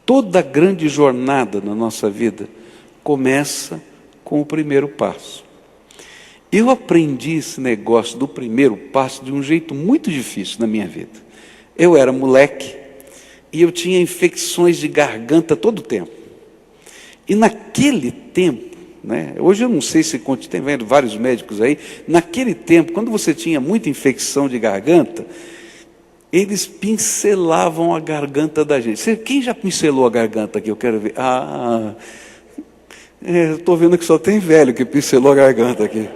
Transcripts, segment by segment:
Toda grande jornada na nossa vida começa com o primeiro passo. Eu aprendi esse negócio do primeiro passo de um jeito muito difícil na minha vida. Eu era moleque e eu tinha infecções de garganta todo o tempo. E naquele tempo, né, hoje eu não sei se tem vendo vários médicos aí, naquele tempo, quando você tinha muita infecção de garganta, eles pincelavam a garganta da gente. Quem já pincelou a garganta aqui? Eu quero ver. Estou vendo que só tem velho que pincelou a garganta aqui.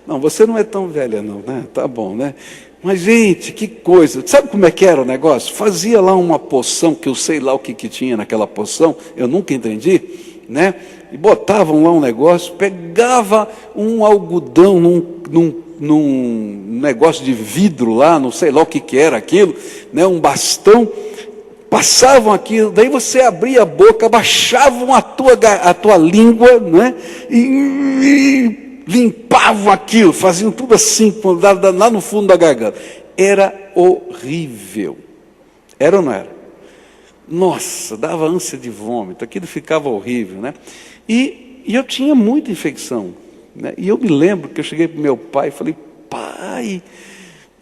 Não, você não é tão velha não, né? Tá bom, né? Mas, gente, que coisa. Sabe como é que era o negócio? Fazia lá uma poção, que eu sei lá o que tinha naquela poção, eu nunca entendi, né? E botavam lá um negócio, pegava um algodão num negócio de vidro lá, não sei lá o que era aquilo, né? Um bastão, passavam aquilo, daí você abria a boca, abaixavam a tua língua, né? E limpavam aquilo, faziam tudo assim, lá no fundo da garganta. Era horrível. Era ou não era? Nossa, dava ânsia de vômito, aquilo ficava horrível, né? E eu tinha muita infecção, né? E eu me lembro que eu cheguei para o meu pai e falei: pai,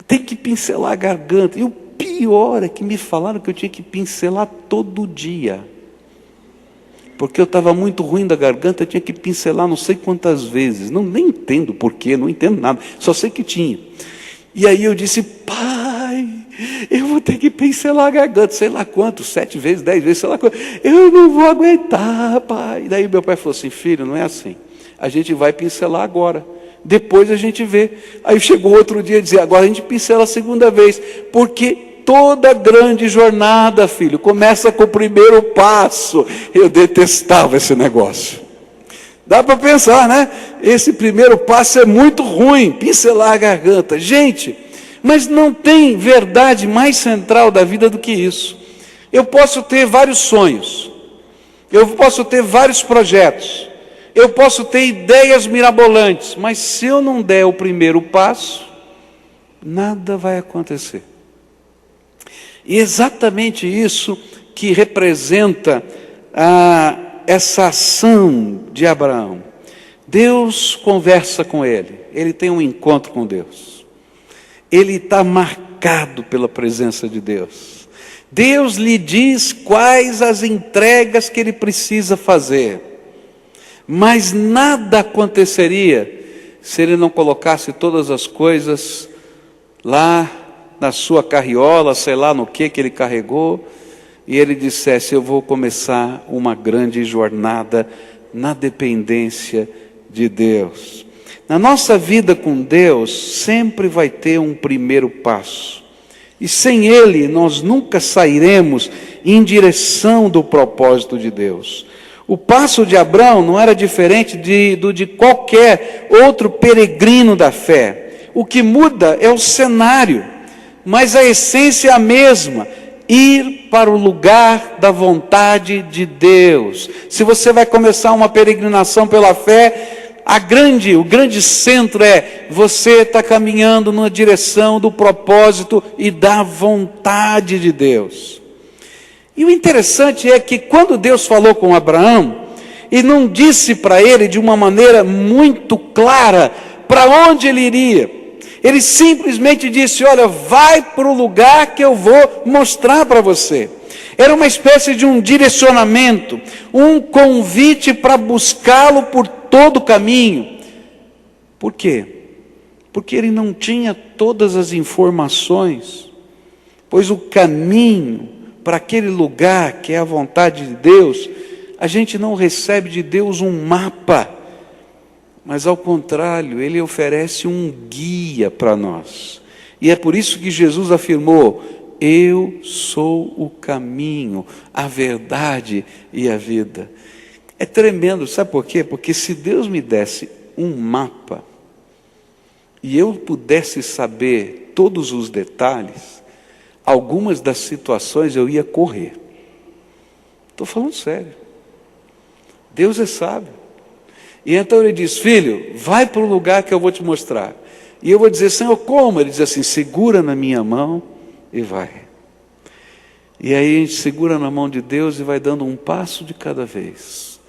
tem que pincelar a garganta. E o pior é que me falaram que eu tinha que pincelar todo dia. Porque eu estava muito ruim da garganta, eu tinha que pincelar não sei quantas vezes. Nem entendo porquê, não entendo nada, só sei que tinha. E aí eu disse: pai, eu vou ter que pincelar a garganta, sei lá quanto, 7 vezes, 10 vezes, sei lá quanto. Eu não vou aguentar, pai. E daí meu pai falou assim: filho, não é assim. A gente vai pincelar agora, depois a gente vê. Aí chegou outro dia e dizia: agora a gente pincela a segunda vez, porque toda grande jornada, filho, começa com o primeiro passo. Eu detestava esse negócio. Dá para pensar, né? Esse primeiro passo é muito ruim, pincelar a garganta. Gente, mas não tem verdade mais central da vida do que isso. Eu posso ter vários sonhos, eu posso ter vários projetos, eu posso ter ideias mirabolantes, mas se eu não der o primeiro passo, nada vai acontecer. E exatamente isso que representa essa ação de Abraão. Deus conversa com ele tem um encontro com Deus. Ele está marcado pela presença de Deus. Deus lhe diz quais as entregas que ele precisa fazer. Mas nada aconteceria se ele não colocasse todas as coisas lá na sua carriola, sei lá no que ele carregou, e ele dissesse: eu vou começar uma grande jornada na dependência de Deus. Na nossa vida com Deus, sempre vai ter um primeiro passo, e sem ele nós nunca sairemos em direção do propósito de Deus. O passo de Abraão não era diferente do de qualquer outro peregrino da fé. O que muda é o cenário, mas a essência é a mesma: ir para o lugar da vontade de Deus. Se você vai começar uma peregrinação pela fé, o grande centro é você está caminhando na direção do propósito e da vontade de Deus. E o interessante é que quando Deus falou com Abraão, Ele não disse para ele de uma maneira muito clara para onde ele iria. Ele simplesmente disse: olha, vai para o lugar que eu vou mostrar para você. Era uma espécie de um direcionamento, um convite para buscá-lo por todo o caminho. Por quê? Porque ele não tinha todas as informações, pois o caminho para aquele lugar que é a vontade de Deus, a gente não recebe de Deus um mapa, mas ao contrário, Ele oferece um guia para nós. E é por isso que Jesus afirmou: eu sou o caminho, a verdade e a vida. É tremendo, sabe por quê? Porque se Deus me desse um mapa, e eu pudesse saber todos os detalhes, algumas das situações eu ia correr. Estou falando sério. Deus é sábio. E então ele diz: filho, vai para o lugar que eu vou te mostrar. E eu vou dizer: Senhor, como? Ele diz assim: segura na minha mão e vai. E aí a gente segura na mão de Deus e vai dando um passo de cada vez.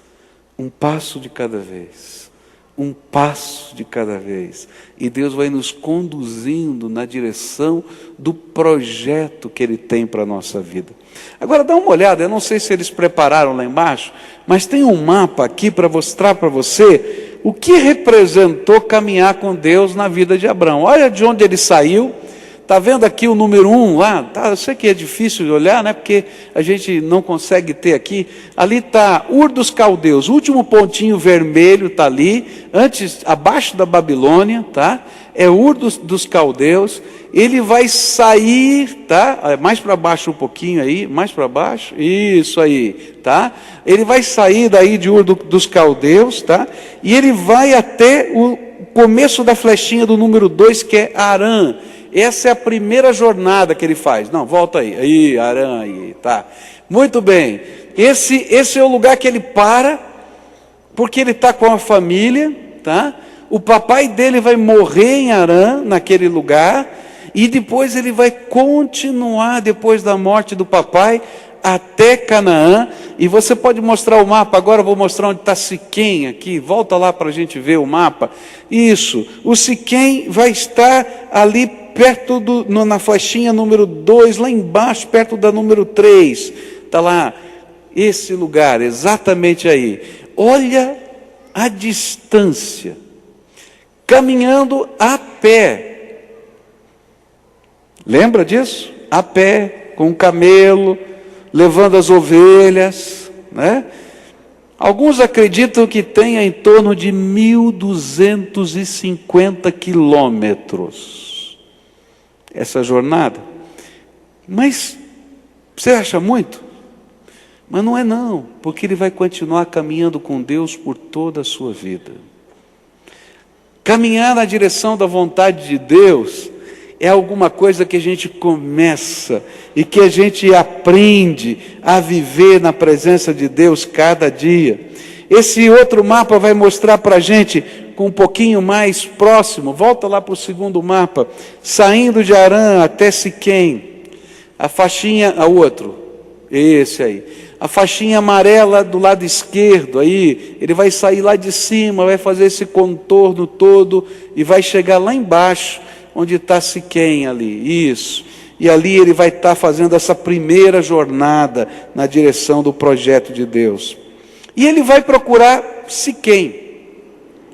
Um passo de cada vez. Um passo de cada vez. E Deus vai nos conduzindo na direção do projeto que Ele tem para a nossa vida. Agora dá uma olhada, eu não sei se eles prepararam lá embaixo, mas tem um mapa aqui para mostrar para você o que representou caminhar com Deus na vida de Abraão. Olha de onde ele saiu. Está vendo aqui o número 1 lá? Tá, eu sei que é difícil de olhar, né? Porque a gente não consegue ter aqui. Ali está Ur dos Caldeus, o último pontinho vermelho está ali, antes, abaixo da Babilônia, tá? É Ur dos Caldeus. Ele vai sair, tá? Mais para baixo um pouquinho aí, mais para baixo, isso aí, tá? Ele vai sair daí de Ur dos Caldeus, tá? E ele vai até o começo da flechinha do número 2, que é Harã. Essa é a primeira jornada que ele faz. Não, volta aí. Aí, Harã, aí, tá. Muito bem. Esse é o lugar que ele para, porque ele está com a família, tá? O papai dele vai morrer em Harã, naquele lugar, e depois ele vai continuar, depois da morte do papai, até Canaã. E você pode mostrar o mapa, agora eu vou mostrar onde está Siquém aqui, volta lá para a gente ver o mapa. Isso, o Siquém vai estar ali perto na flechinha número 2, lá embaixo, perto da número 3, está lá, esse lugar, exatamente aí. Olha a distância, caminhando a pé, lembra disso? A pé, com o camelo, levando as ovelhas, né? Alguns acreditam que tenha em torno de 1.250 quilômetros essa jornada. Mas você acha muito? Mas não é não, porque ele vai continuar caminhando com Deus por toda a sua vida. Caminhar na direção da vontade de Deus é alguma coisa que a gente começa e que a gente aprende a viver na presença de Deus cada dia. Esse outro mapa vai mostrar para a gente com um pouquinho mais próximo, volta lá para o segundo mapa, saindo de Harã até Siquém, a faixinha, a outro, esse aí, a faixinha amarela do lado esquerdo, aí, ele vai sair lá de cima, vai fazer esse contorno todo, e vai chegar lá embaixo, onde está Siquém ali, isso, e ali ele vai estar fazendo essa primeira jornada, na direção do projeto de Deus, e ele vai procurar Siquém.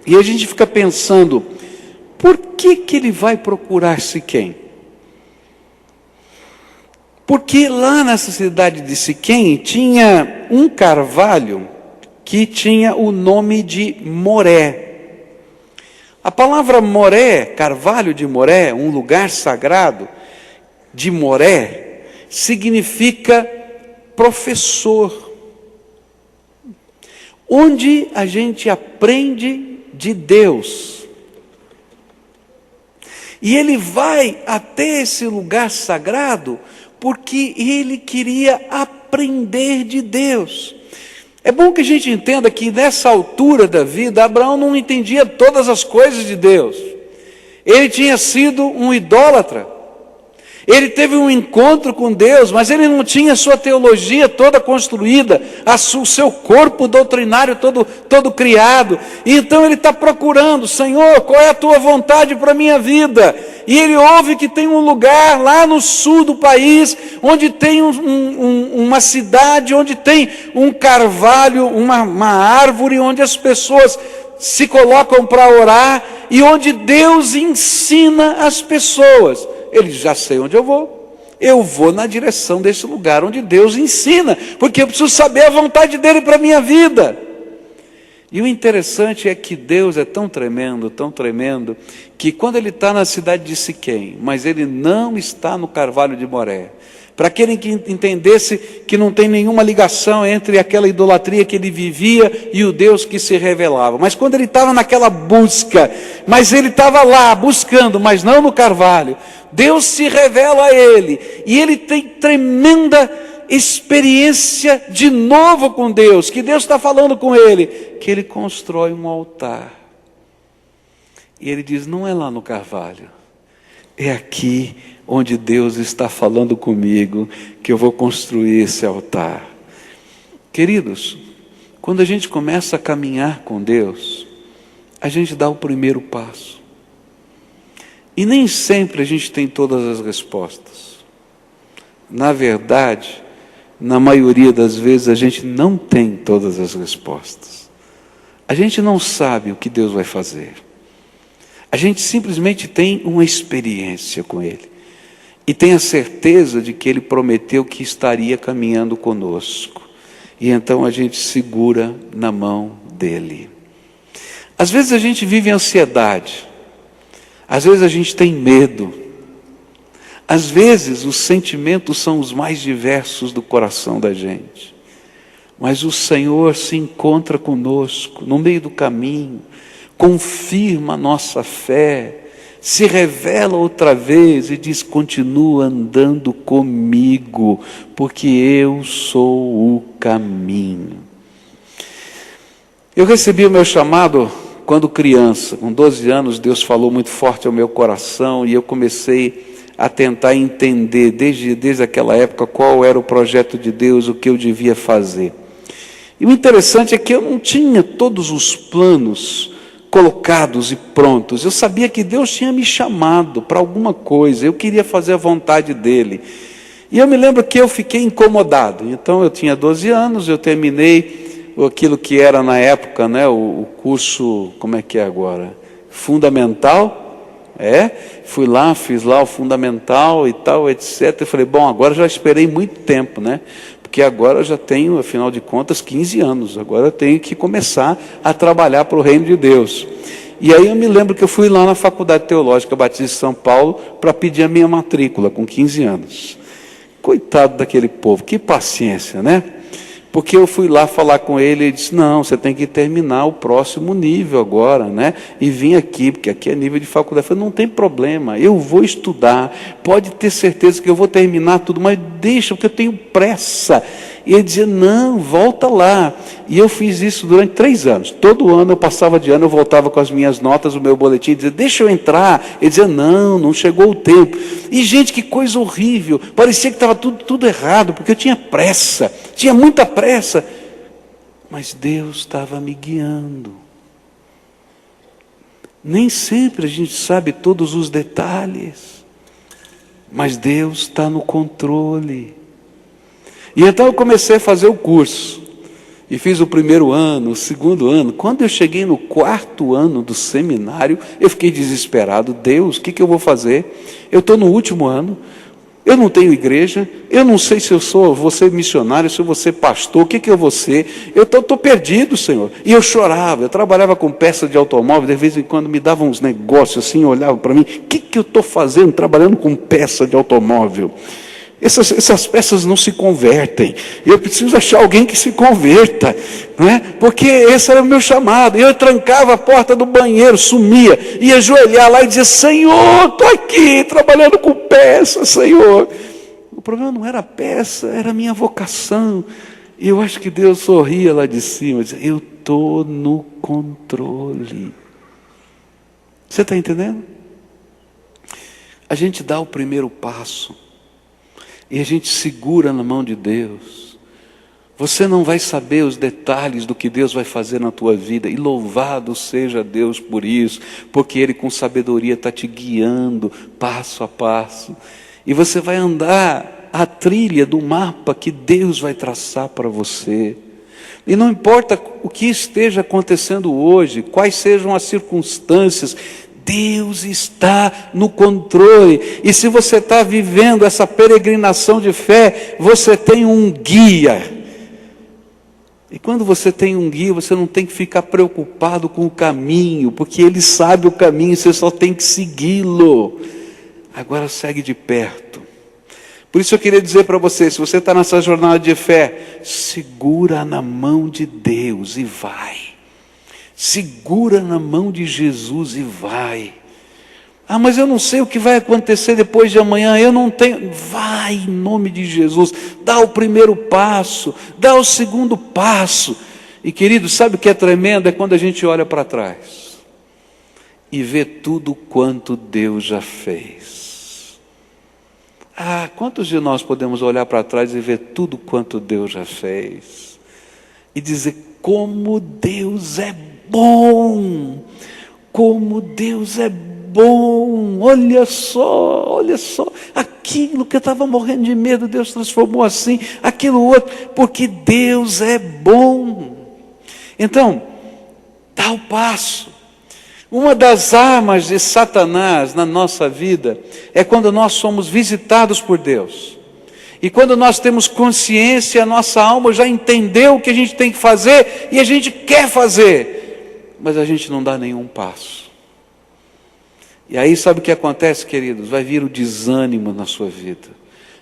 E a gente fica pensando, por que ele vai procurar Siquém? Porque lá nessa cidade de Siquém tinha um carvalho que tinha o nome de Moré. A palavra Moré, carvalho de Moré, um lugar sagrado de Moré, significa professor. Onde a gente aprende de Deus. E ele vai até esse lugar sagrado porque ele queria aprender de Deus. É bom que a gente entenda que nessa altura da vida, Abraão não entendia todas as coisas de Deus. Ele tinha sido um idólatra. Ele teve um encontro com Deus, mas ele não tinha a sua teologia toda construída, o seu corpo doutrinário todo criado. E então ele está procurando, Senhor, qual é a tua vontade para a minha vida? E ele ouve que tem um lugar lá no sul do país, onde tem uma cidade, onde tem um carvalho, uma árvore, onde as pessoas se colocam para orar, e onde Deus ensina as pessoas. Ele já sei onde eu vou na direção desse lugar onde Deus ensina, porque eu preciso saber a vontade dele para a minha vida. E o interessante é que Deus é tão tremendo, que quando ele está na cidade de Siquém, mas ele não está no carvalho de Moré, para aquele que entendesse que não tem nenhuma ligação entre aquela idolatria que ele vivia e o Deus que se revelava. Mas quando ele estava naquela busca, mas ele estava lá buscando, mas não no carvalho, Deus se revela a ele, e ele tem tremenda experiência de novo com Deus, que Deus está falando com ele, que ele constrói um altar. E ele diz, não é lá no carvalho, é aqui onde Deus está falando comigo que eu vou construir esse altar. Queridos, quando a gente começa a caminhar com Deus, a gente dá o primeiro passo. E nem sempre a gente tem todas as respostas. Na verdade, na maioria das vezes a gente não tem todas as respostas. A gente não sabe o que Deus vai fazer. A gente simplesmente tem uma experiência com Ele. E tem a certeza de que Ele prometeu que estaria caminhando conosco. E então a gente segura na mão dEle. Às vezes a gente vive em ansiedade. Às vezes a gente tem medo. Às vezes os sentimentos são os mais diversos do coração da gente. Mas o Senhor se encontra conosco no meio do caminho, confirma a nossa fé, se revela outra vez e diz: continua andando comigo, porque eu sou o caminho. Eu recebi o meu chamado quando criança, com 12 anos. Deus falou muito forte ao meu coração e eu comecei a tentar entender desde aquela época qual era o projeto de Deus, o que eu devia fazer. E o interessante é que eu não tinha todos os planos colocados e prontos. Eu sabia que Deus tinha me chamado para alguma coisa, eu queria fazer a vontade dEle. E eu me lembro que eu fiquei incomodado. Então eu tinha 12 anos, eu terminei aquilo que era na época, né, o curso, como é que é agora? Fundamental. Fui lá, fiz lá o fundamental e tal, etc. Eu falei, bom, agora já esperei muito tempo, né? Porque agora eu já tenho, afinal de contas, 15 anos. Agora eu tenho que começar a trabalhar para o reino de Deus. E aí eu me lembro que eu fui lá na Faculdade Teológica Batista de São Paulo para pedir a minha matrícula, com 15 anos. Coitado daquele povo, que paciência, né? Porque eu fui lá falar com ele e ele disse: não, você tem que terminar o próximo nível agora, né? E vim aqui, porque aqui é nível de faculdade. Eu falei: não tem problema, eu vou estudar, pode ter certeza que eu vou terminar tudo, mas deixa, porque eu tenho pressa. E ele dizia: não, volta lá. E eu fiz isso durante 3 anos. Todo ano eu passava de ano, eu voltava com as minhas notas, o meu boletim, e dizia: deixa eu entrar. Ele dizia: não, não chegou o tempo. E gente, que coisa horrível, parecia que estava tudo errado, porque eu tinha pressa, tinha muita pressa. Mas Deus estava me guiando. Nem sempre a gente sabe todos os detalhes, mas Deus está no controle. E então eu comecei a fazer o curso, e fiz o primeiro ano, o segundo ano. Quando eu cheguei no 4º ano do seminário, eu fiquei desesperado. Deus, o que eu vou fazer? Eu estou no último ano, eu não tenho igreja, eu não sei se vou ser missionário, se eu vou ser pastor, o que eu vou ser? Eu estou perdido, Senhor. E eu chorava, eu trabalhava com peça de automóvel, de vez em quando me davam uns negócios assim, olhavam para mim: o que eu estou fazendo trabalhando com peça de automóvel? Essas peças não se convertem. Eu preciso achar alguém que se converta, não é? Porque esse era o meu chamado. Eu trancava a porta do banheiro, sumia, ia ajoelhar lá e dizia: Senhor, estou aqui trabalhando com peça, Senhor. O problema não era a peça, era a minha vocação. E eu acho que Deus sorria lá de cima, dizia: eu estou no controle. Você está entendendo? A gente dá o primeiro passo e a gente segura na mão de Deus. Você não vai saber os detalhes do que Deus vai fazer na tua vida, e louvado seja Deus por isso, porque Ele com sabedoria está te guiando passo a passo, e você vai andar a trilha do mapa que Deus vai traçar para você. E não importa o que esteja acontecendo hoje, quais sejam as circunstâncias, Deus está no controle. E se você está vivendo essa peregrinação de fé, você tem um guia. E quando você tem um guia, você não tem que ficar preocupado com o caminho, porque Ele sabe o caminho, você só tem que segui-lo. Agora segue de perto. Por isso eu queria dizer para você: se você está nessa jornada de fé, segura na mão de Deus e vai. Segura na mão de Jesus e vai. Ah, mas eu não sei o que vai acontecer depois de amanhã, eu não tenho. Vai em nome de Jesus, dá o primeiro passo, dá o segundo passo. E querido, sabe o que é tremendo? É quando a gente olha para trás e vê tudo quanto Deus já fez. Ah, quantos de nós podemos olhar para trás e ver tudo quanto Deus já fez? E dizer, como Deus é bom! Como Deus é bom! Olha só, aquilo que eu estava morrendo de medo, Deus transformou assim, aquilo outro, porque Deus é bom. Então, dá o passo. Uma das armas de Satanás na nossa vida é quando nós somos visitados por Deus. E quando nós temos consciência, a nossa alma já entendeu o que a gente tem que fazer e a gente quer fazer, mas a gente não dá nenhum passo. E aí sabe o que acontece, queridos? Vai vir o desânimo na sua vida.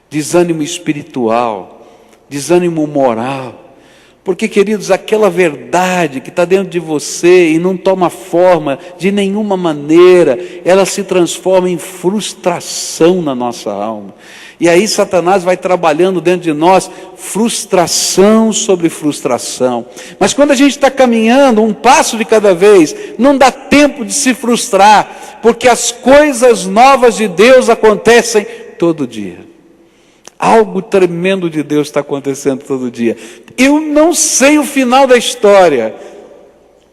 Desânimo espiritual, desânimo moral. Porque, queridos, aquela verdade que está dentro de você e não toma forma de nenhuma maneira, ela se transforma em frustração na nossa alma. E aí Satanás vai trabalhando dentro de nós, frustração sobre frustração. Mas quando a gente está caminhando um passo de cada vez, não dá tempo de se frustrar, porque as coisas novas de Deus acontecem todo dia. Algo tremendo de Deus está acontecendo todo dia. Eu não sei o final da história,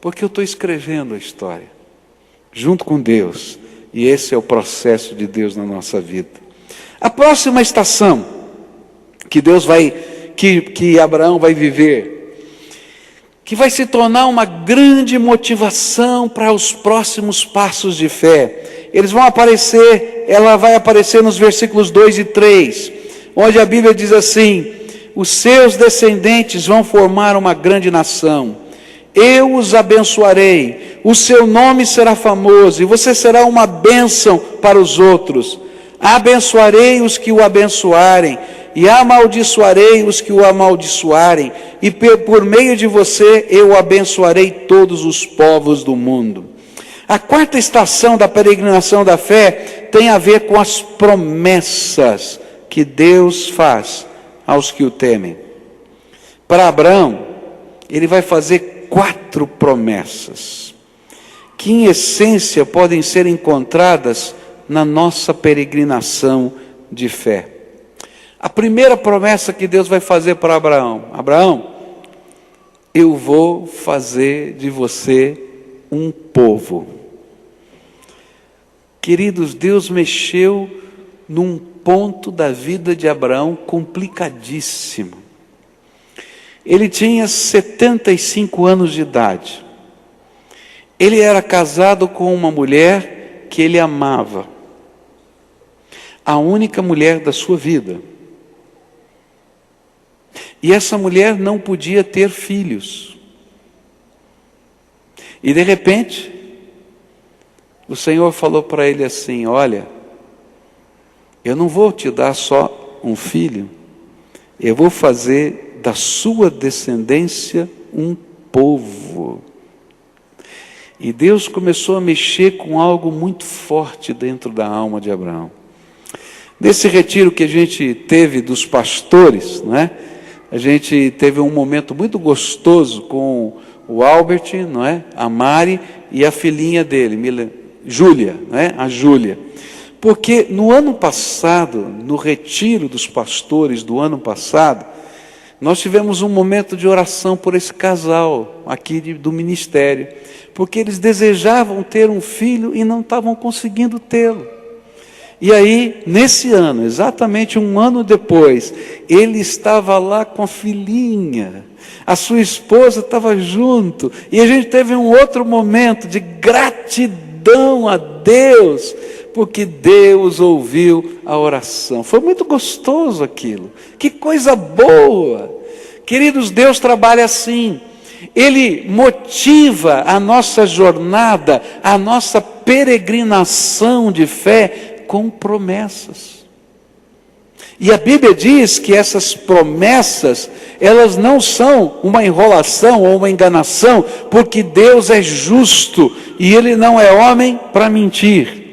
porque eu estou escrevendo a história, junto com Deus. E esse é o processo de Deus na nossa vida. A próxima estação que Abraão vai viver, que vai se tornar uma grande motivação para os próximos passos de fé. Ela vai aparecer nos versículos 2 e 3. Onde a Bíblia diz assim: os seus descendentes vão formar uma grande nação, eu os abençoarei, o seu nome será famoso, e você será uma bênção para os outros. Abençoarei os que o abençoarem, e amaldiçoarei os que o amaldiçoarem, e por meio de você eu abençoarei todos os povos do mundo. A quarta estação da peregrinação da fé tem a ver com as promessas que Deus faz aos que o temem. Para Abraão, ele vai fazer 4 promessas, que em essência podem ser encontradas na nossa peregrinação de fé. A primeira promessa que Deus vai fazer para Abraão: Abraão, eu vou fazer de você um povo. Queridos, Deus mexeu num ponto da vida de Abraão complicadíssimo. Ele tinha 75 anos de idade. Ele era casado com uma mulher que ele amava, a única mulher da sua vida. E essa mulher não podia ter filhos. E de repente, o Senhor falou para ele assim: olha, eu não vou te dar só um filho, eu vou fazer da sua descendência um povo. E Deus começou a mexer com algo muito forte dentro da alma de Abraão. Nesse retiro que a gente teve dos pastores, não é? A gente teve um momento muito gostoso com o Albert, não é? A Mari e a filhinha dele, Júlia, não é? A Júlia. Porque no ano passado, no retiro dos pastores do ano passado, nós tivemos um momento de oração por esse casal aqui do ministério, porque eles desejavam ter um filho e não estavam conseguindo tê-lo. E aí, nesse ano, exatamente um ano depois, ele estava lá com a filhinha, a sua esposa estava junto, e a gente teve um outro momento de gratidão a Deus, porque Deus ouviu a oração. Foi muito gostoso aquilo, que coisa boa. Queridos, Deus trabalha assim, Ele motiva a nossa jornada, a nossa peregrinação de fé, com promessas. E a Bíblia diz que essas promessas, elas não são uma enrolação ou uma enganação, porque Deus é justo e Ele não é homem para mentir.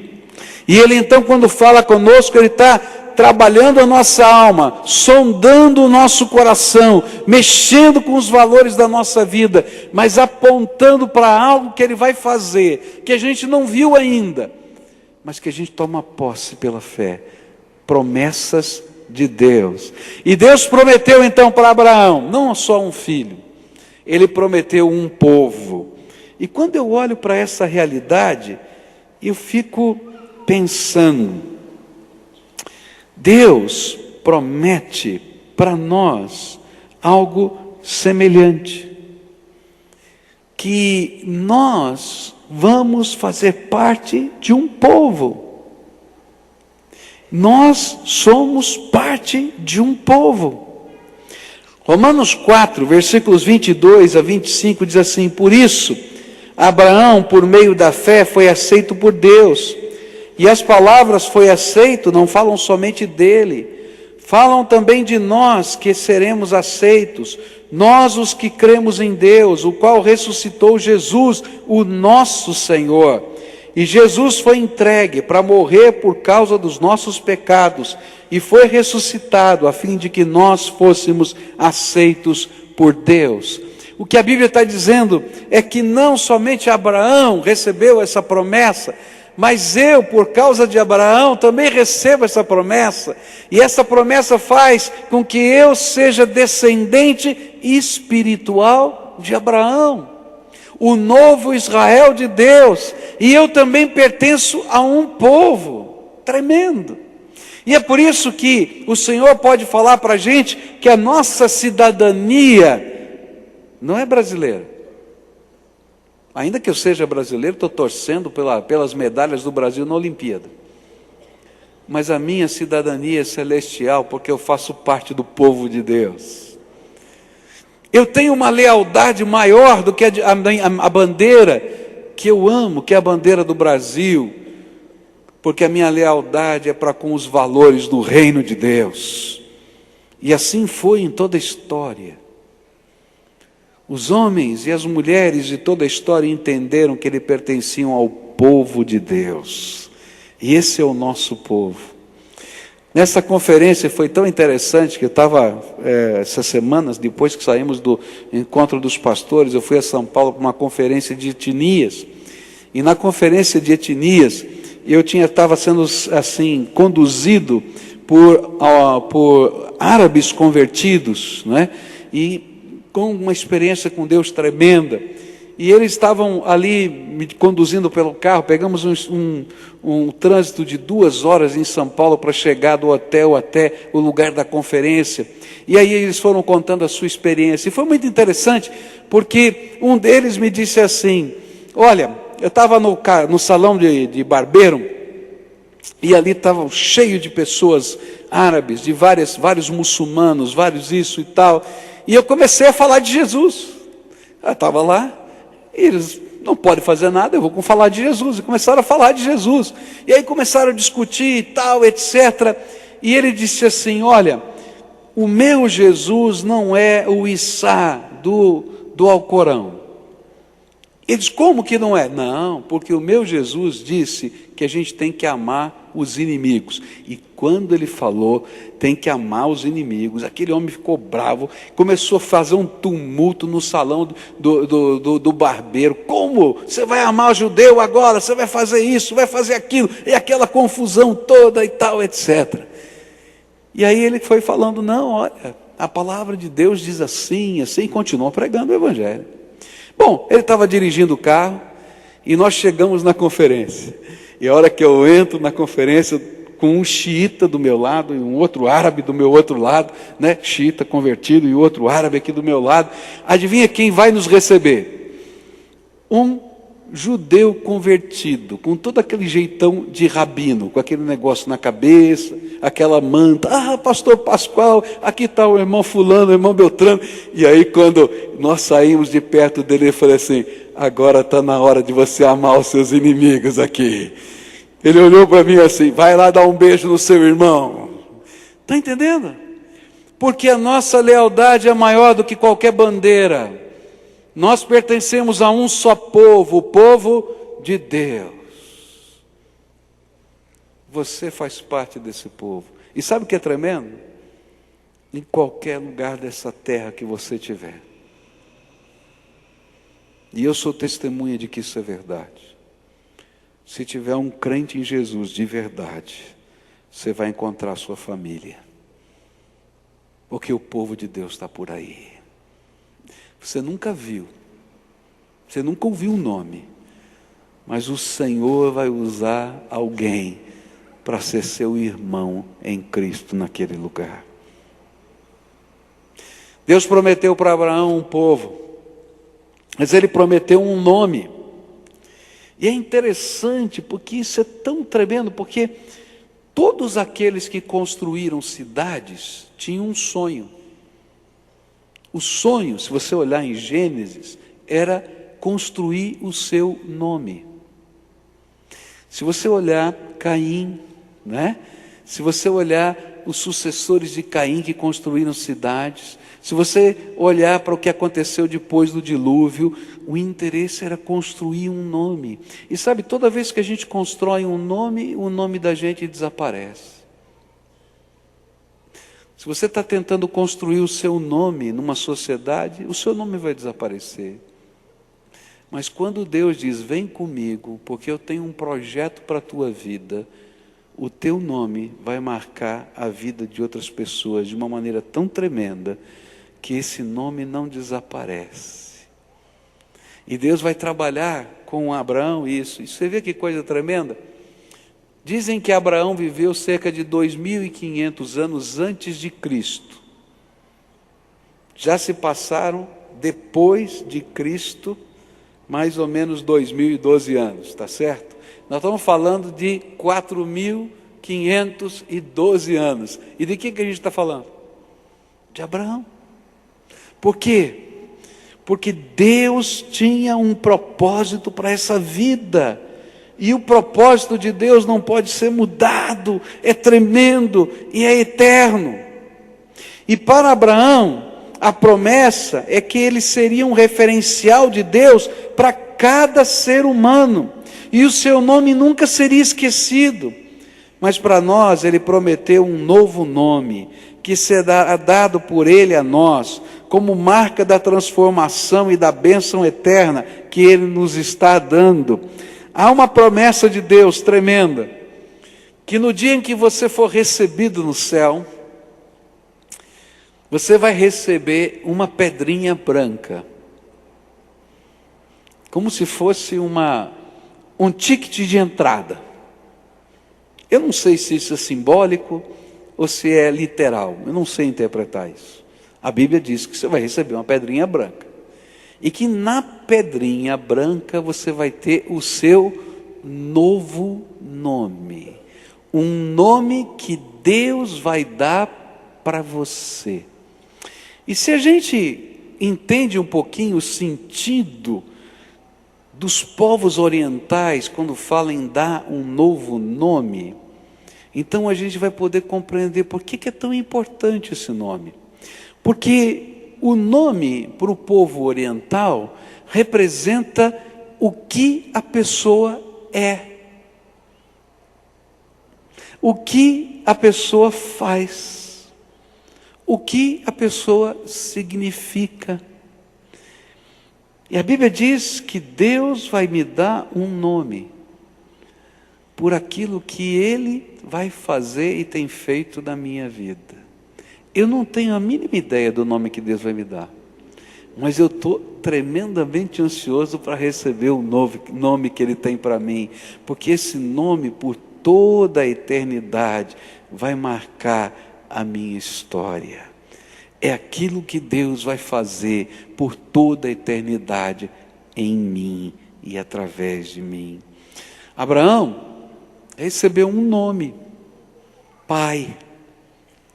E Ele então, quando fala conosco, Ele está trabalhando a nossa alma, sondando o nosso coração, mexendo com os valores da nossa vida, mas apontando para algo que Ele vai fazer, que a gente não viu ainda, mas que a gente toma posse pela fé. promessas de Deus. E Deus prometeu então para Abraão, não só um filho, Ele prometeu um povo. E quando eu olho para essa realidade, eu fico pensando, Deus promete para nós algo semelhante, que nós vamos fazer parte de um povo. Nós somos parte de um povo. Romanos 4, versículos 22 a 25 diz assim: por isso, Abraão, por meio da fé, foi aceito por Deus. E as palavras foi aceito não falam somente dele, falam também de nós que seremos aceitos, nós os que cremos em Deus, o qual ressuscitou Jesus, o nosso Senhor. E Jesus foi entregue para morrer por causa dos nossos pecados, e foi ressuscitado a fim de que nós fôssemos aceitos por Deus. O que a Bíblia está dizendo é que não somente Abraão recebeu essa promessa, mas eu, por causa de Abraão, também recebo essa promessa. E essa promessa faz com que eu seja descendente espiritual de Abraão, o novo Israel de Deus. E eu também pertenço a um povo tremendo. E é por isso que o Senhor pode falar para a gente que a nossa cidadania não é brasileira. Ainda que eu seja brasileiro, estou torcendo pelas medalhas do Brasil na Olimpíada. Mas a minha cidadania é celestial, porque eu faço parte do povo de Deus. Eu tenho uma lealdade maior do que a bandeira que eu amo, que é a bandeira do Brasil, porque a minha lealdade é para com os valores do reino de Deus. E assim foi em toda a história. Os homens e as mulheres de toda a história entenderam que eles pertenciam ao povo de Deus. E esse é o nosso povo. Nessa conferência foi tão interessante que eu estava, essas semanas, depois que saímos do encontro dos pastores, eu fui a São Paulo para uma conferência de etnias. E na conferência de etnias, eu estava sendo assim, conduzido por árabes convertidos, não é? E com uma experiência com Deus tremenda, e eles estavam ali me conduzindo pelo carro. Pegamos um trânsito de 2 horas em São Paulo para chegar do hotel até o lugar da conferência, e aí eles foram contando a sua experiência, e foi muito interessante, porque um deles me disse assim: olha, eu estava no salão de barbeiro, e ali estava cheio de pessoas árabes, de vários muçulmanos, vários isso e tal, e eu comecei a falar de Jesus. Eu estava lá, e eles não podem fazer nada, eu vou falar de Jesus. E começaram a falar de Jesus. E aí começaram a discutir e tal, etc. E ele disse assim: olha, o meu Jesus não é o Issa do Alcorão. Eles: como que não é? Não, porque o meu Jesus disse que a gente tem que amar os inimigos. E quando ele falou, tem que amar os inimigos, aquele homem ficou bravo, começou a fazer um tumulto no salão do barbeiro. Como? Você vai amar o judeu agora? Você vai fazer isso, vai fazer aquilo, e aquela confusão toda e tal, etc. E aí ele foi falando: não, olha, a palavra de Deus diz assim, assim, e continuou pregando o evangelho. Bom, ele estava dirigindo o carro, e nós chegamos na conferência. E a hora que eu entro na conferência, com um xiita do meu lado e um outro árabe do meu outro lado, né? Xiita convertido e outro árabe aqui do meu lado. Adivinha quem vai nos receber? Um judeu convertido, com todo aquele jeitão de rabino, com aquele negócio na cabeça, aquela manta. Ah, pastor Pascoal, aqui está o irmão fulano, o irmão Beltrano. E aí quando nós saímos de perto dele, eu falei assim: agora está na hora de você amar os seus inimigos aqui. Ele olhou para mim assim: vai lá dar um beijo no seu irmão. Está entendendo? Porque a nossa lealdade é maior do que qualquer bandeira. Nós pertencemos a um só povo, o povo de Deus. Você faz parte desse povo. E sabe o que é tremendo? Em qualquer lugar dessa terra que você estiver. E eu sou testemunha de que isso é verdade. Se tiver um crente em Jesus de verdade, você vai encontrar a sua família. Porque o povo de Deus está por aí. Você nunca viu, você nunca ouviu o nome, mas o Senhor vai usar alguém para ser seu irmão em Cristo naquele lugar. Deus prometeu para Abraão um povo, mas Ele prometeu um nome. E é interessante, porque isso é tão tremendo, porque todos aqueles que construíram cidades tinham um sonho. O sonho, se você olhar em Gênesis, era construir o seu nome. Se você olhar Caim, né? Se você olhar os sucessores de Caim que construíram cidades, se você olhar para o que aconteceu depois do dilúvio, o interesse era construir um nome. E sabe, toda vez que a gente constrói um nome, o nome da gente desaparece. Se você está tentando construir o seu nome numa sociedade, o seu nome vai desaparecer. Mas quando Deus diz, vem comigo, porque eu tenho um projeto para a tua vida, o teu nome vai marcar a vida de outras pessoas de uma maneira tão tremenda, que esse nome não desaparece. E Deus vai trabalhar com Abraão isso. E você vê que coisa tremenda? Dizem que Abraão viveu cerca de 2.500 anos antes de Cristo. Já se passaram, depois de Cristo, mais ou menos 2.012 anos, está certo? Nós estamos falando de 4.512 anos. E de que a gente está falando? De Abraão. Por quê? Porque Deus tinha um propósito para essa vida. E o propósito de Deus não pode ser mudado. É tremendo e é eterno. E para Abraão, a promessa é que ele seria um referencial de Deus para cada ser humano. E o seu nome nunca seria esquecido. Mas para nós, ele prometeu um novo nome, que será dado por ele a nós, como marca da transformação e da bênção eterna que ele nos está dando. Há uma promessa de Deus tremenda, que no dia em que você for recebido no céu, você vai receber uma pedrinha branca, como se fosse um ticket de entrada. Eu não sei se isso é simbólico ou se é literal, eu não sei interpretar isso. A Bíblia diz que você vai receber uma pedrinha branca, e que na pedrinha branca você vai ter o seu novo nome, um nome que Deus vai dar para você. E se a gente entende um pouquinho o sentido dos povos orientais, quando falam em dar um novo nome, então a gente vai poder compreender por que é tão importante esse nome. Porque o nome para o povo oriental representa o que a pessoa é, o que a pessoa faz, o que a pessoa significa. E a Bíblia diz que Deus vai me dar um nome por aquilo que Ele vai fazer e tem feito na minha vida. Eu não tenho a mínima ideia do nome que Deus vai me dar, mas eu estou tremendamente ansioso para receber o novo nome que Ele tem para mim, porque esse nome, por toda a eternidade, vai marcar a minha história. É aquilo que Deus vai fazer por toda a eternidade em mim e através de mim. Abraão recebeu um nome, pai.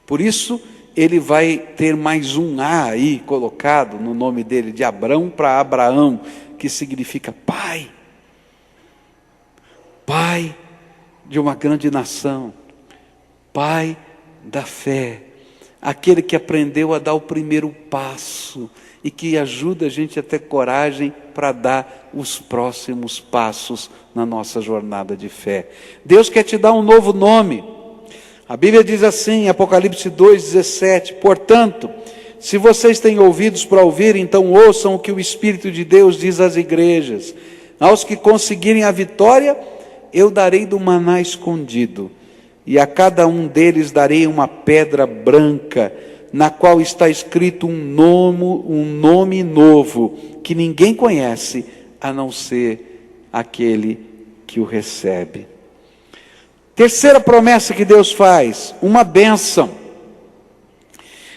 Por isso, ele vai ter mais um A aí colocado no nome dele, de Abrão para Abraão, que significa pai. Pai de uma grande nação, pai da fé, aquele que aprendeu a dar o primeiro passo e que ajuda a gente a ter coragem para dar os próximos passos na nossa jornada de fé. Deus quer te dar um novo nome. A Bíblia diz assim, em Apocalipse 2,17, portanto, se vocês têm ouvidos para ouvir, então ouçam o que o Espírito de Deus diz às igrejas. Aos que conseguirem a vitória, eu darei do maná escondido, e a cada um deles darei uma pedra branca, na qual está escrito um nome novo, que ninguém conhece, a não ser aquele que o recebe. Terceira promessa que Deus faz, uma bênção.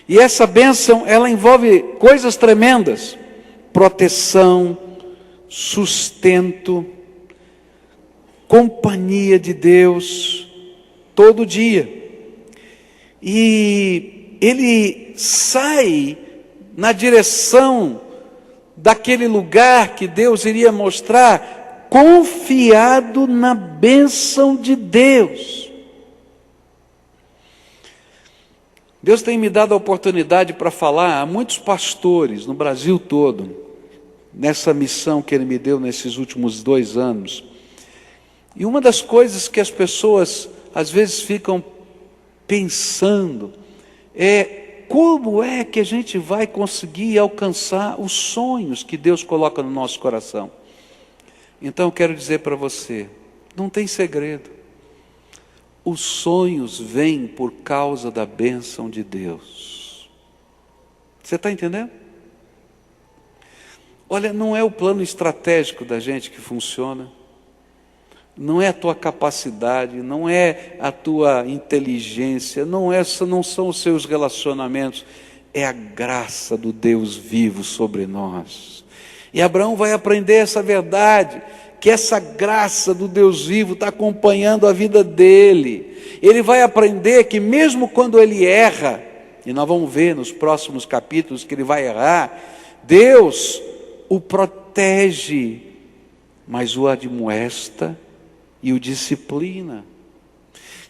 E essa bênção, ela envolve coisas tremendas: proteção, sustento, companhia de Deus, todo dia. E ele sai na direção daquele lugar que Deus iria mostrar, confiado na bênção de Deus. Deus tem me dado a oportunidade para falar a muitos pastores no Brasil todo, nessa missão que Ele me deu nesses últimos 2 anos. E uma das coisas que as pessoas às vezes ficam pensando é como é que a gente vai conseguir alcançar os sonhos que Deus coloca no nosso coração. Então eu quero dizer para você, não tem segredo. Os sonhos vêm por causa da bênção de Deus. Você está entendendo? Olha, não é o plano estratégico da gente que funciona. Não é a tua capacidade, não é a tua inteligência, não são os seus relacionamentos. É a graça do Deus vivo sobre nós. E Abraão vai aprender essa verdade, que essa graça do Deus vivo está acompanhando a vida dele. Ele vai aprender que mesmo quando ele erra, e nós vamos ver nos próximos capítulos que ele vai errar, Deus o protege, mas o admoesta e o disciplina.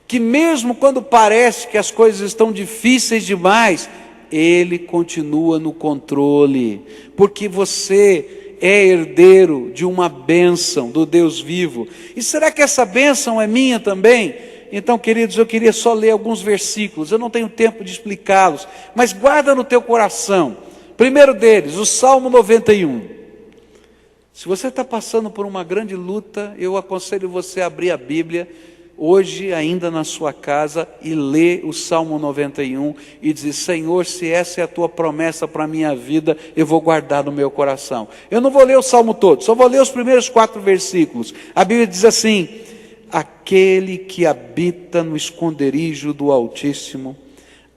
Que mesmo quando parece que as coisas estão difíceis demais, Ele continua no controle, porque você é herdeiro de uma bênção do Deus vivo. E será que essa bênção é minha também? Então, queridos, eu queria só ler alguns versículos, eu não tenho tempo de explicá-los, mas guarda no teu coração. Primeiro deles, o Salmo 91. Se você está passando por uma grande luta, eu aconselho você a abrir a Bíblia, hoje ainda na sua casa, e ler o Salmo 91 e dizer: Senhor, se essa é a tua promessa para a minha vida, eu vou guardar no meu coração. Eu não vou ler o Salmo todo, só vou ler os primeiros 4 versículos. A Bíblia diz assim: aquele que habita no esconderijo do Altíssimo,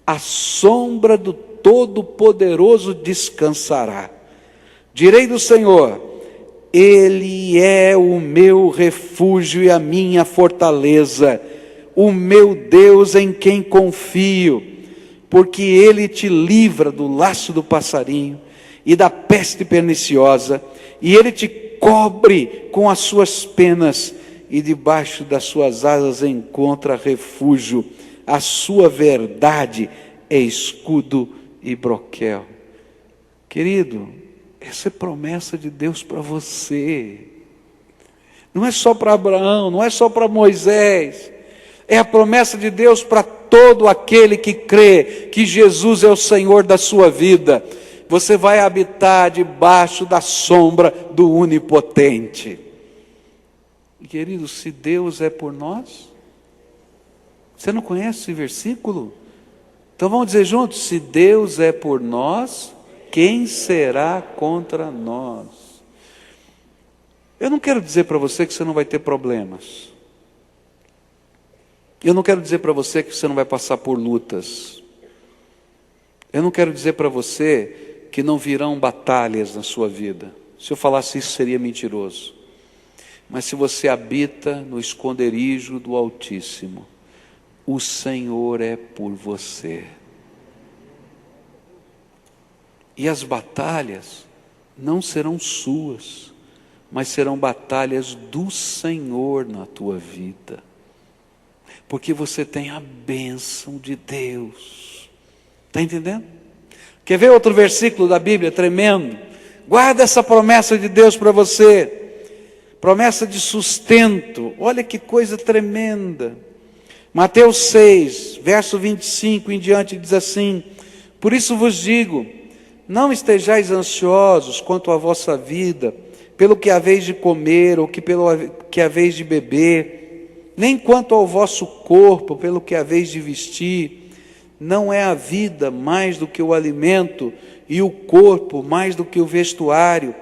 à sombra do Todo-Poderoso descansará. Direi do Senhor: Ele é o meu refúgio e a minha fortaleza, o meu Deus em quem confio, porque Ele te livra do laço do passarinho e da peste perniciosa, e Ele te cobre com as suas penas, e debaixo das suas asas encontra refúgio. A sua verdade é escudo e broquel. Querido, essa é promessa de Deus para você. Não é só para Abraão, não é só para Moisés. É a promessa de Deus para todo aquele que crê que Jesus é o Senhor da sua vida. Você vai habitar debaixo da sombra do Onipotente. E, querido, se Deus é por nós, você não conhece esse versículo? Então vamos dizer juntos: se Deus é por nós, quem será contra nós? Eu não quero dizer para você que você não vai ter problemas. Eu não quero dizer para você que você não vai passar por lutas. Eu não quero dizer para você que não virão batalhas na sua vida. Se eu falasse isso, seria mentiroso. Mas se você habita no esconderijo do Altíssimo, o Senhor é por você. E as batalhas não serão suas, mas serão batalhas do Senhor na tua vida. Porque você tem a bênção de Deus. Está entendendo? Quer ver outro versículo da Bíblia tremendo? Guarda essa promessa de Deus para você. Promessa de sustento. Olha que coisa tremenda. Mateus 6, verso 25 em diante diz assim: por isso vos digo, não estejais ansiosos quanto à vossa vida, pelo que haveis de comer ou pelo que haveis de beber, nem quanto ao vosso corpo, pelo que haveis de vestir. Não é a vida mais do que o alimento, e o corpo mais do que o vestuário?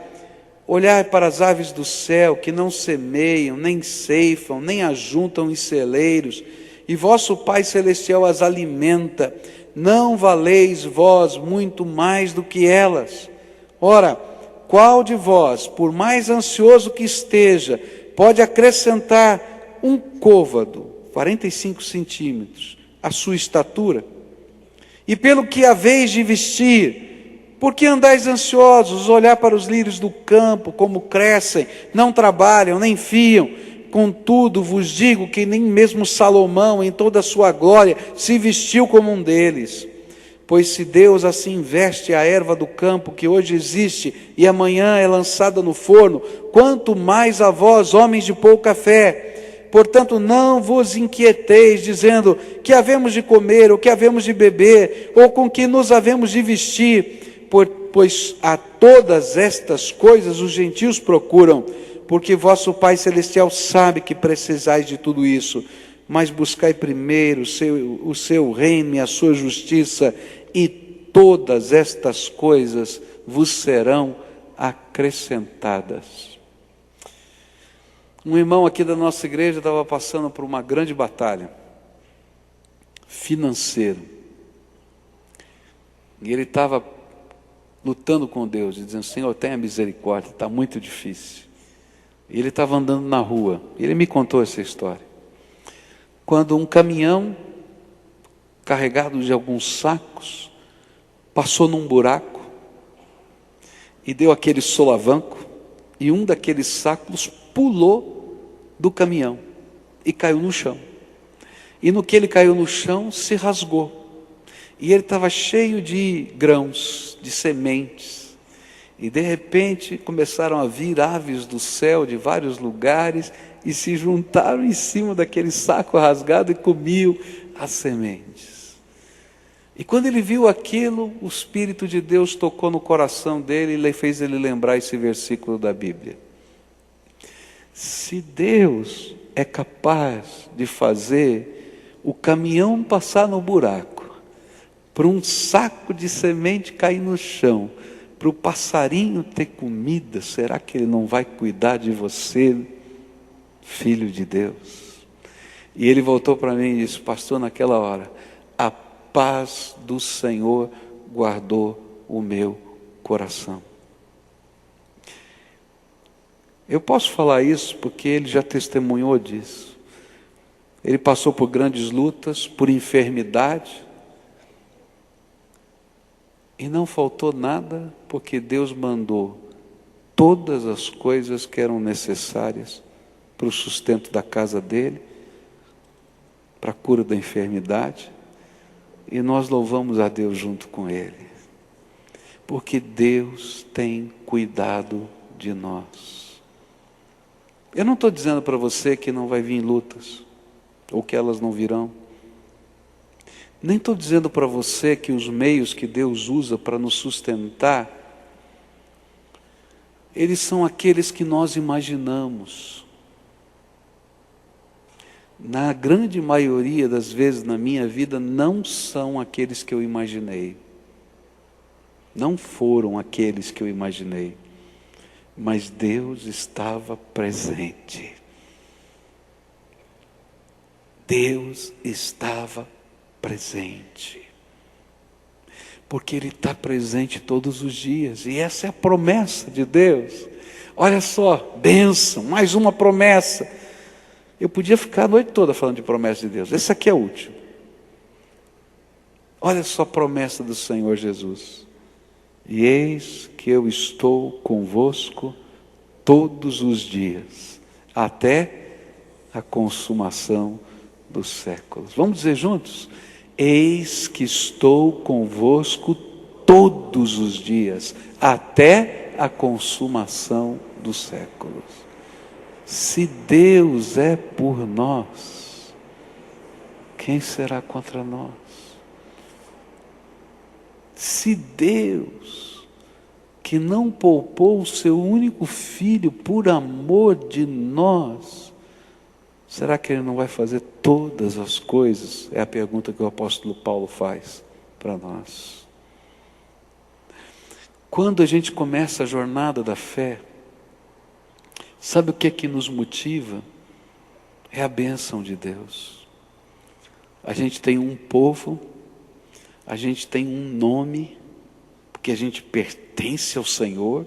Olhai para as aves do céu, que não semeiam, nem ceifam, nem ajuntam em celeiros, e vosso Pai Celestial as alimenta. Não valeis vós muito mais do que elas? Ora, qual de vós, por mais ansioso que esteja, pode acrescentar um côvado, 45 centímetros, à sua estatura? E pelo que haveis de vestir, por que andais ansiosos? Olhar para os lírios do campo, como crescem, não trabalham, nem fiam. Contudo, vos digo que nem mesmo Salomão, em toda a sua glória, se vestiu como um deles. Pois se Deus assim veste a erva do campo, que hoje existe e amanhã é lançada no forno, quanto mais a vós, homens de pouca fé. Portanto, não vos inquieteis, dizendo, que havemos de comer, ou que havemos de beber, ou com que nos havemos de vestir, pois a todas estas coisas os gentios procuram, porque vosso Pai Celestial sabe que precisais de tudo isso. Mas buscai primeiro o seu reino e a sua justiça, e todas estas coisas vos serão acrescentadas. Um irmão aqui da nossa igreja estava passando por uma grande batalha financeira. E ele estava lutando com Deus, e dizendo, Senhor, tenha misericórdia, está muito difícil. E ele estava andando na rua, e ele me contou essa história. Quando um caminhão, carregado de alguns sacos, passou num buraco, e deu aquele solavanco, e um daqueles sacos pulou do caminhão, e caiu no chão. E no que ele caiu no chão, se rasgou. E ele estava cheio de grãos, de sementes. E de repente começaram a vir aves do céu de vários lugares e se juntaram em cima daquele saco rasgado e comiam as sementes. E quando ele viu aquilo, o Espírito de Deus tocou no coração dele e fez ele lembrar esse versículo da Bíblia. Se Deus é capaz de fazer o caminhão passar no buraco, para um saco de semente cair no chão, para o passarinho ter comida, será que Ele não vai cuidar de você, filho de Deus? E ele voltou para mim e disse, pastor, naquela hora, a paz do Senhor guardou o meu coração. Eu posso falar isso porque ele já testemunhou disso. Ele passou por grandes lutas, por enfermidade, e não faltou nada, porque Deus mandou todas as coisas que eram necessárias para o sustento da casa dele, para a cura da enfermidade, e nós louvamos a Deus junto com ele, porque Deus tem cuidado de nós. Eu não estou dizendo para você que não vai vir lutas, ou que elas não virão. Nem estou dizendo para você que os meios que Deus usa para nos sustentar, eles são aqueles que nós imaginamos. Na grande maioria das vezes na minha vida, não são aqueles que eu imaginei. Não foram aqueles que eu imaginei. Mas Deus estava presente. Deus estava presente. Porque Ele está presente todos os dias. E essa é a promessa de Deus. Olha só, bênção, mais uma promessa. Eu podia ficar a noite toda falando de promessa de Deus. Esse aqui é o último. Olha só a promessa do Senhor Jesus. E eis que eu estou convosco todos os dias, até a consumação dos séculos. Vamos dizer juntos? Eis que estou convosco todos os dias, até a consumação dos séculos. Se Deus é por nós, quem será contra nós? Se Deus, que não poupou o seu único filho por amor de nós, será que Ele não vai fazer todas as coisas? É a pergunta que o apóstolo Paulo faz para nós. Quando a gente começa a jornada da fé, sabe o que é que nos motiva? É a bênção de Deus. A gente tem um povo, a gente tem um nome, porque a gente pertence ao Senhor,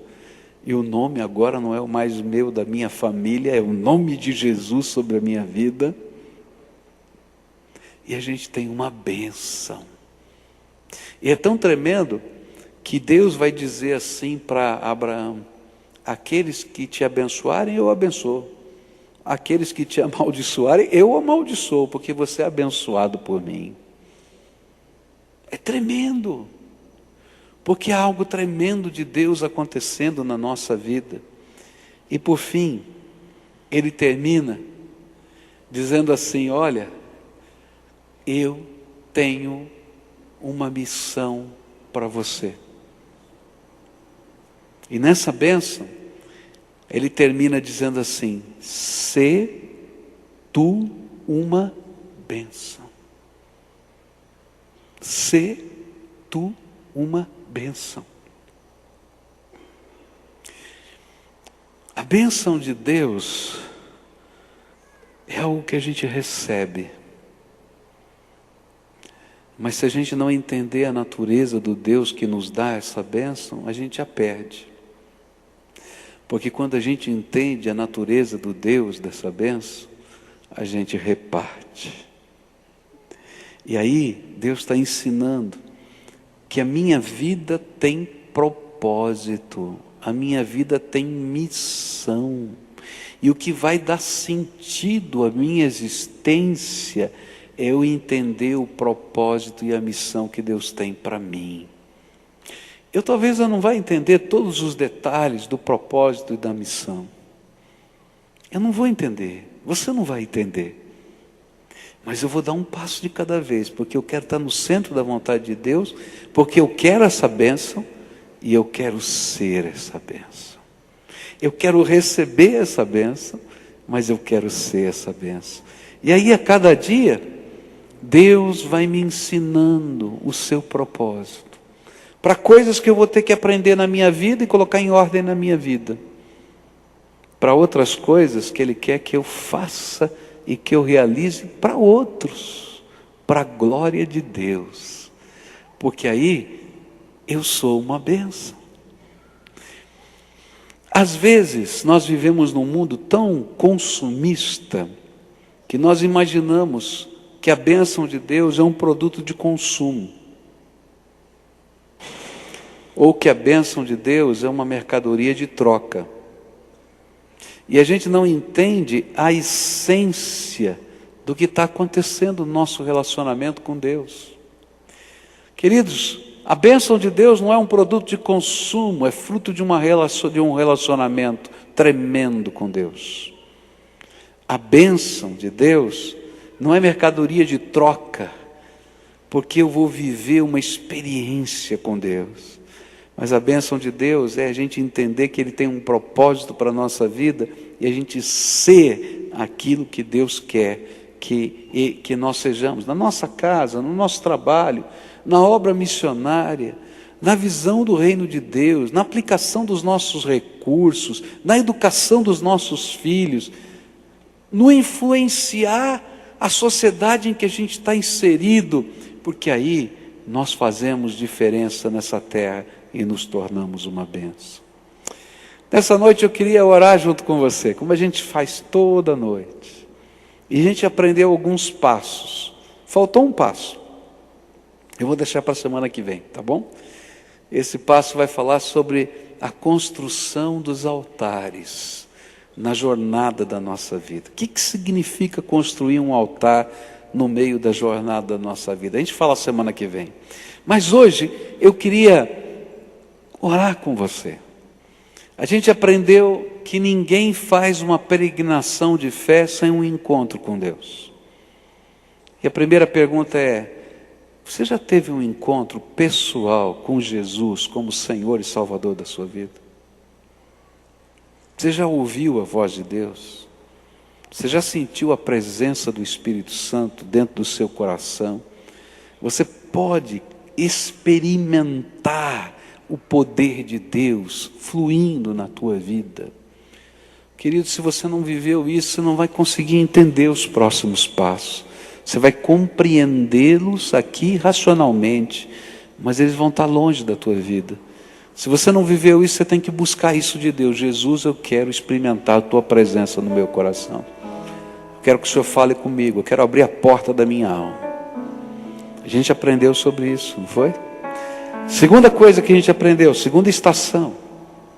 e o nome agora não é o mais meu, da minha família, é o nome de Jesus sobre a minha vida. E a gente tem uma bênção. E é tão tremendo que Deus vai dizer assim para Abraão: aqueles que te abençoarem, eu abençoo. Aqueles que te amaldiçoarem, eu amaldiçoo, porque você é abençoado por mim. É tremendo. Porque há algo tremendo de Deus acontecendo na nossa vida. E por fim, Ele termina dizendo assim: olha, eu tenho uma missão para você. E nessa bênção, Ele termina dizendo assim: sê tu uma bênção. Sê tu uma bênção. A bênção de Deus é algo que a gente recebe. Mas se a gente não entender a natureza do Deus que nos dá essa bênção, a gente a perde. Porque quando a gente entende a natureza do Deus dessa bênção, a gente reparte. E aí Deus está ensinando que a minha vida tem propósito, a minha vida tem missão. E o que vai dar sentido à minha existência é eu entender o propósito e a missão que Deus tem para mim. Talvez eu não vá entender todos os detalhes do propósito e da missão. Eu não vou entender, você não vai entender. Mas eu vou dar um passo de cada vez, porque eu quero estar no centro da vontade de Deus, porque eu quero essa bênção e eu quero ser essa bênção. Eu quero receber essa bênção, mas eu quero ser essa bênção. E aí a cada dia, Deus vai me ensinando o seu propósito. Para coisas que eu vou ter que aprender na minha vida e colocar em ordem na minha vida. Para outras coisas que Ele quer que eu faça e que eu realize para outros, para a glória de Deus. Porque aí eu sou uma bênção. Às vezes nós vivemos num mundo tão consumista que nós imaginamos que a bênção de Deus é um produto de consumo. Ou que a bênção de Deus é uma mercadoria de troca. E a gente não entende a essência do que está acontecendo no nosso relacionamento com Deus. Queridos, a bênção de Deus não é um produto de consumo, é fruto de um relacionamento tremendo com Deus. A bênção de Deus não é mercadoria de troca, porque eu vou viver uma experiência com Deus. Mas a bênção de Deus é a gente entender que Ele tem um propósito para a nossa vida e a gente ser aquilo que Deus quer que nós sejamos, na nossa casa, no nosso trabalho, na obra missionária, na visão do reino de Deus, na aplicação dos nossos recursos, na educação dos nossos filhos, no influenciar a sociedade em que a gente está inserido, porque aí nós fazemos diferença nessa terra e nos tornamos uma bênção. Nessa noite eu queria orar junto com você, como a gente faz toda noite. E a gente aprendeu alguns passos. Faltou um passo. Eu vou deixar para a semana que vem, tá bom? Esse passo vai falar sobre a construção dos altares na jornada da nossa vida. O que significa construir um altar no meio da jornada da nossa vida? A gente fala semana que vem. Mas hoje eu queria orar com você. A gente aprendeu que ninguém faz uma peregrinação de fé sem um encontro com Deus. E a primeira pergunta é: você já teve um encontro pessoal com Jesus como Senhor e Salvador da sua vida? Você já ouviu a voz de Deus? Você já sentiu a presença do Espírito Santo dentro do seu coração? Você pode experimentar o poder de Deus fluindo na tua vida. Querido, se você não viveu isso, você não vai conseguir entender os próximos passos. Você vai compreendê-los aqui racionalmente, mas eles vão estar longe da tua vida. Se você não viveu isso, você tem que buscar isso de Deus. Jesus, eu quero experimentar a tua presença no meu coração. Eu quero que o Senhor fale comigo. Eu quero abrir a porta da minha alma. A gente aprendeu sobre isso, não foi? Segunda coisa que a gente aprendeu, segunda estação.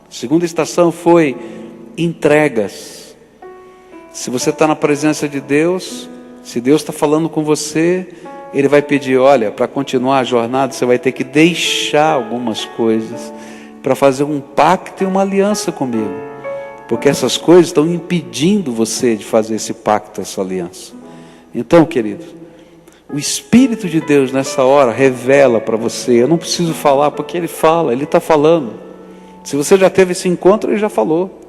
Segunda estação foi entregas. Se você está na presença de Deus, se Deus está falando com você, Ele vai pedir, olha, para continuar a jornada, você vai ter que deixar algumas coisas, para fazer um pacto e uma aliança comigo. Porque essas coisas estão impedindo você de fazer esse pacto, essa aliança. Então, querido, o Espírito de Deus nessa hora revela para você. Eu não preciso falar, porque Ele fala, Ele está falando. Se você já teve esse encontro, Ele já falou.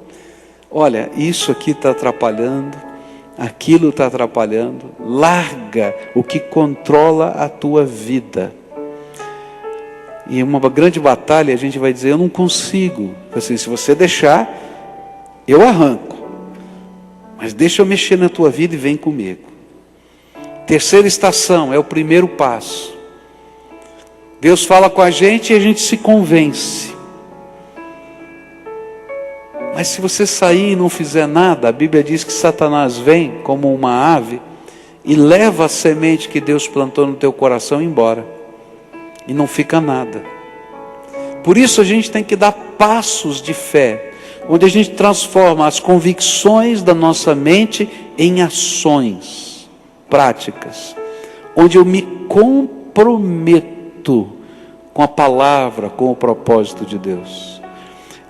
Olha, isso aqui está atrapalhando, aquilo está atrapalhando. Larga o que controla a tua vida. E uma grande batalha, a gente vai dizer, eu não consigo. Assim, se você deixar, eu arranco. Mas deixa eu mexer na tua vida e vem comigo. Terceira estação, é o primeiro passo. Deus fala com a gente e a gente se convence. Mas se você sair e não fizer nada, a Bíblia diz que Satanás vem como uma ave e leva a semente que Deus plantou no teu coração embora. E não fica nada. Por isso a gente tem que dar passos de fé, onde a gente transforma as convicções da nossa mente em ações práticas, onde eu me comprometo com a palavra, com o propósito de Deus.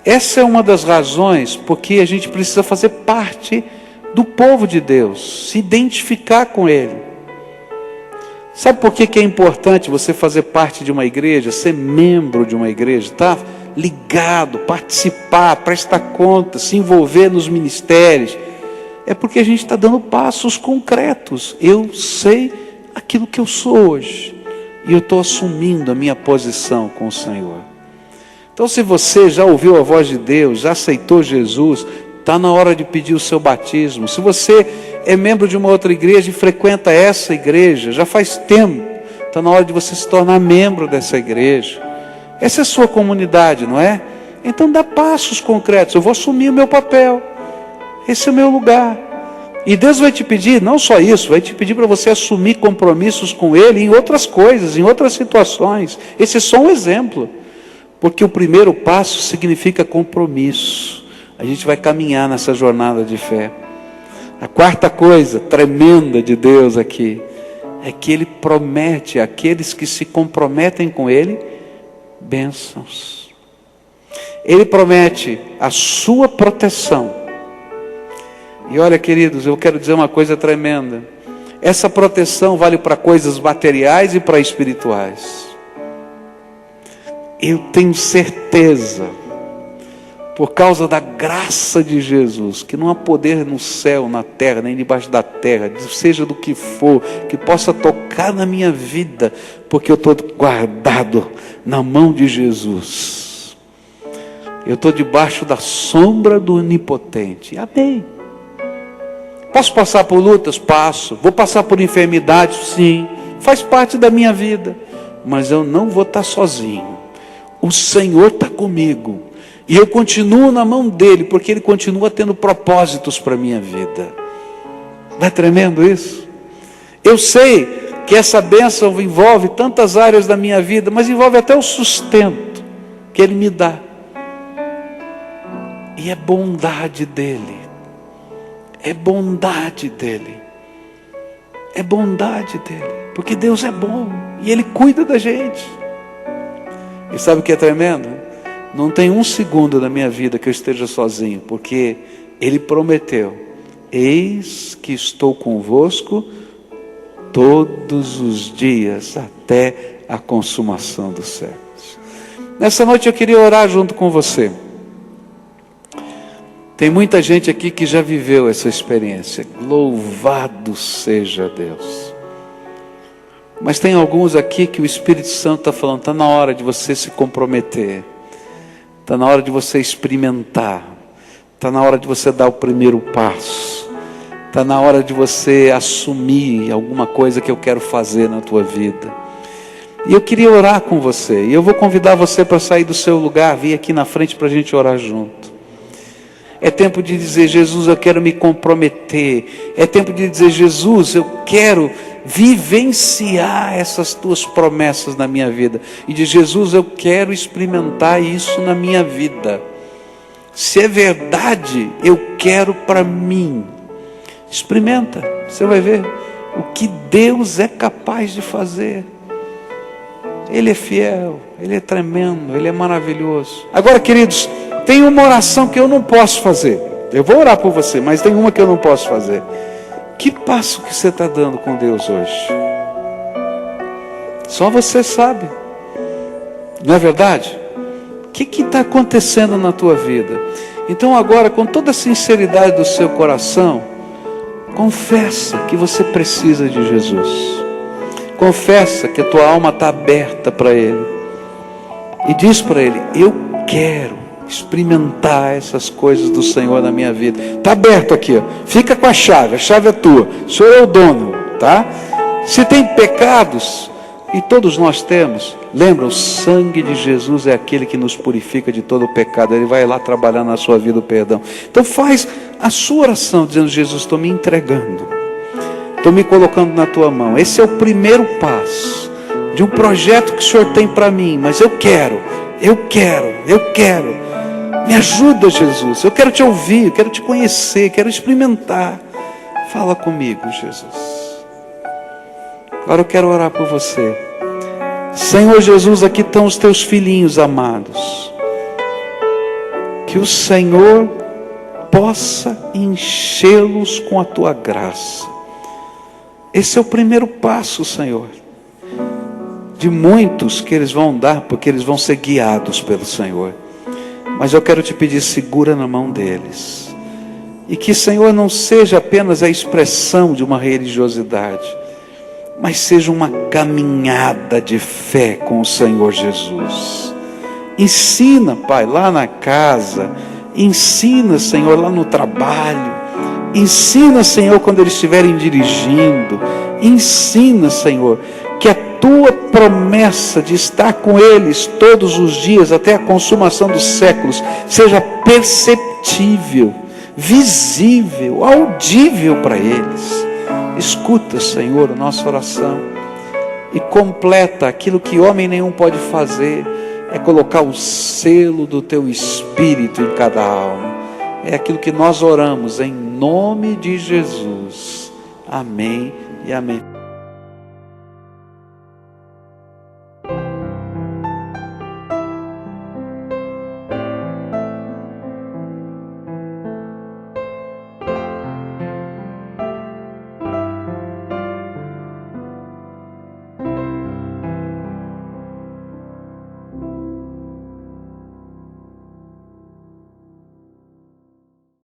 Essa é uma das razões porque a gente precisa fazer parte do povo de Deus, se identificar com Ele. Sabe por que é importante você fazer parte de uma igreja, ser membro de uma igreja, estar ligado, participar, prestar conta, se envolver nos ministérios? É porque a gente está dando passos concretos. Eu sei aquilo que eu sou hoje, e eu estou assumindo a minha posição com o Senhor. Então, se você já ouviu a voz de Deus, já aceitou Jesus, está na hora de pedir o seu batismo. Se você é membro de uma outra igreja e frequenta essa igreja, já faz tempo, está na hora de você se tornar membro dessa igreja. Essa é a sua comunidade, não é? Então dá passos concretos. Eu vou assumir o meu papel. Esse é o meu lugar. E Deus vai te pedir, não só isso, vai te pedir para você assumir compromissos com Ele em outras coisas, em outras situações. Esse é só um exemplo. Porque o primeiro passo significa compromisso. A gente vai caminhar nessa jornada de fé. A quarta coisa tremenda de Deus aqui é que Ele promete àqueles que se comprometem com Ele bênçãos. Ele promete a sua proteção. E olha, queridos, eu quero dizer uma coisa tremenda. Essa proteção vale para coisas materiais e para espirituais. Eu tenho certeza, por causa da graça de Jesus, que não há poder no céu, na terra, nem debaixo da terra, seja do que for, que possa tocar na minha vida, porque eu estou guardado na mão de Jesus. Eu estou debaixo da sombra do Onipotente. Amém. Posso passar por lutas? Passo. Vou passar por enfermidades? Sim. Faz parte da minha vida. Mas eu não vou estar sozinho. O Senhor está comigo. E eu continuo na mão dEle, porque Ele continua tendo propósitos para a minha vida. Não é tremendo isso? Eu sei que essa bênção envolve tantas áreas da minha vida, mas envolve até o sustento que Ele me dá. E é bondade dEle. É bondade dEle. É bondade dEle. Porque Deus é bom e Ele cuida da gente. E sabe o que é tremendo? Não tem um segundo da minha vida que eu esteja sozinho, porque Ele prometeu: eis que estou convosco todos os dias, até a consumação dos séculos. Nessa noite eu queria orar junto com você. Tem muita gente aqui que já viveu essa experiência. Louvado seja Deus. Mas tem alguns aqui que o Espírito Santo está falando, está na hora de você se comprometer. Está na hora de você experimentar. Está na hora de você dar o primeiro passo. Está na hora de você assumir alguma coisa que eu quero fazer na tua vida. E eu queria orar com você. E eu vou convidar você para sair do seu lugar, vir aqui na frente para a gente orar junto. É tempo de dizer: Jesus, eu quero me comprometer. É tempo de dizer: Jesus, eu quero vivenciar essas tuas promessas na minha vida. E de Jesus, eu quero experimentar isso na minha vida. Se é verdade, eu quero para mim. Experimenta, você vai ver o que Deus é capaz de fazer. Ele é fiel, Ele é tremendo, Ele é maravilhoso. Agora, queridos, tem uma oração que eu não posso fazer. Eu vou orar por você, mas tem uma que eu não posso fazer. Que passo que você está dando com Deus hoje? Só você sabe. Não é verdade? O que está acontecendo na tua vida? Então agora, com toda a sinceridade do seu coração, confessa que você precisa de Jesus. Confessa que a tua alma está aberta para Ele. E diz para Ele: eu quero experimentar essas coisas do Senhor na minha vida. Está aberto aqui, ó. Fica com a chave é tua. O Senhor é o dono, tá? Se tem pecados, e todos nós temos, lembra, o sangue de Jesus é aquele que nos purifica de todo o pecado. Ele vai lá trabalhar na sua vida o perdão. Então faz a sua oração dizendo: Jesus, estou me entregando, estou me colocando na tua mão. Esse é o primeiro passo de um projeto que o Senhor tem para mim, mas eu quero. Me ajuda, Jesus. Eu quero te ouvir, eu quero te conhecer, quero experimentar. Fala comigo, Jesus. Agora eu quero orar por você. Senhor Jesus, aqui estão os teus filhinhos amados. Que o Senhor possa enchê-los com a tua graça. Esse é o primeiro passo, Senhor, de muitos que eles vão dar, porque eles vão ser guiados pelo Senhor. Mas eu quero te pedir: segura na mão deles. E que, Senhor, não seja apenas a expressão de uma religiosidade, mas seja uma caminhada de fé com o Senhor Jesus. Ensina, Pai, lá na casa. Ensina, Senhor, lá no trabalho. Ensina, Senhor, quando eles estiverem dirigindo. Ensina, Senhor, que a tua promessa de estar com eles todos os dias, até a consumação dos séculos, seja perceptível, visível, audível para eles. Escuta, Senhor, a nossa oração e completa aquilo que homem nenhum pode fazer. É colocar o selo do teu Espírito em cada alma. É aquilo que nós oramos em nome de Jesus. Amém e amém.